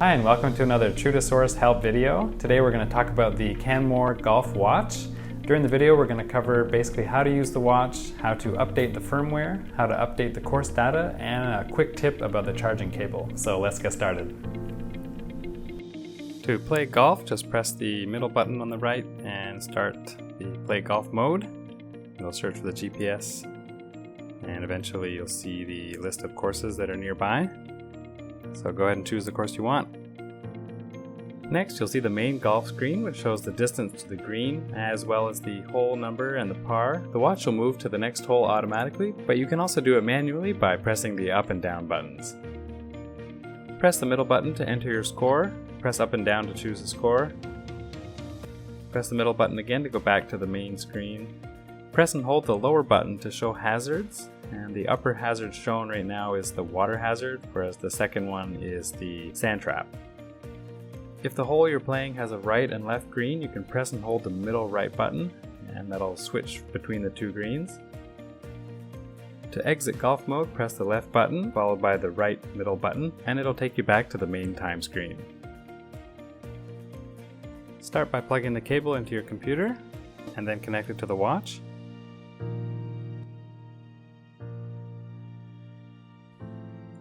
Hi, and welcome to another True to Source help video. Today we're going to talk about the Canmore golf watch. During the video we're going to cover basically how to use the watch, how to update the firmware, how to update the course data, and a quick tip about the charging cable. So let's get started. To play golf, just press the middle button on the right and start the play golf mode. You'll search for the GPS and eventually you'll see the list of courses that are nearby. So go ahead and choose the course you want. Next, you'll see the main golf screen, which shows the distance to the green, as well as the hole number and the par. The watch will move to the next hole automatically, but you can also do it manually by pressing the up and down buttons. Press the middle button to enter your score. Press up and down to choose a score. Press the middle button again to go back to the main screen. Press and hold the lower button to show hazards. And the upper hazard shown right now is the water hazard, whereas the second one is the sand trap. If the hole you're playing has a right and left green, you can press and hold the middle right button, and that'll switch between the two greens. To exit golf mode, press the left button, followed by the right middle button, and it'll take you back to the main time screen. Start by plugging the cable into your computer, and then connect it to the watch.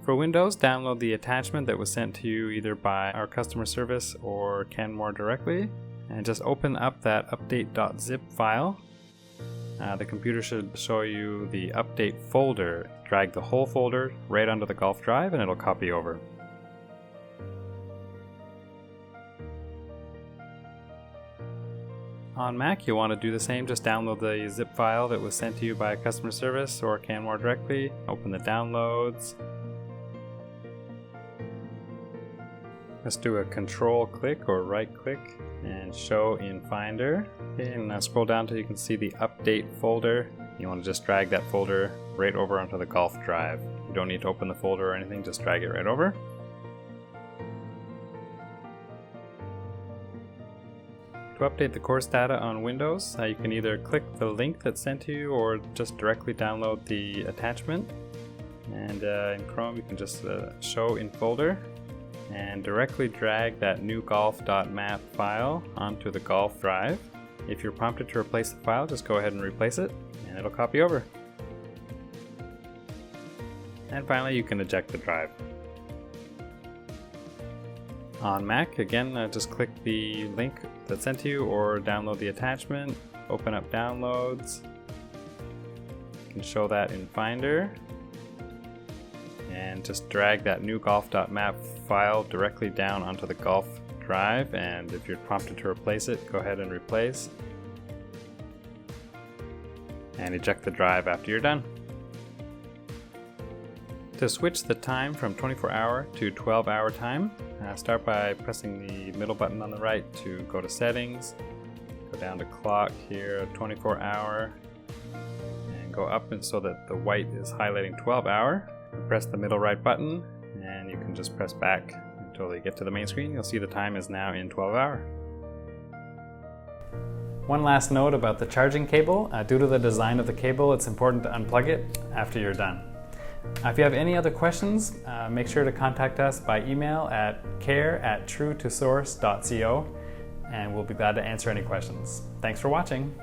For Windows, download the attachment that was sent to you either by our customer service or Canmore directly, and just open up that update.zip file. The computer should show you the update folder. Drag the whole folder right onto the golf drive and it'll copy over. On Mac, you'll want to do the same. Just download the zip file that was sent to you by customer service or Canmore directly. Open the downloads. Let's do a control click or right click and show in Finder. Okay, and now scroll down till you can see the update folder. You want to just drag that folder right over onto the golf drive. You don't need to open the folder or anything, just drag it right over. To update the course data on Windows, you can either click the link that's sent to you or just directly download the attachment. And in Chrome you can just show in folder and directly drag that new golf.map file onto the golf drive. If you're prompted to replace the file, just go ahead and replace it and it'll copy over. And finally you can eject the drive. On Mac, again, just click the link that's sent to you or download the attachment, open up downloads. You can show that in Finder. And just drag that new golf.map file directly down onto the golf drive, and if you're prompted to replace it, go ahead and replace. And eject the drive after you're done. To switch the time from 24-hour to 12-hour time, start by pressing the middle button on the right to go to settings, go down to clock here, 24-hour, and go up and so that the white is highlighting 12-hour. Press the middle right button and you can just press back until you get to the main screen. You'll see the time is now in 12-hour. One last note about the charging cable. Due to the design of the cable, it's important to unplug it after you're done. If you have any other questions, make sure to contact us by email at care@truetosource.co and we'll be glad to answer any questions. Thanks for watching.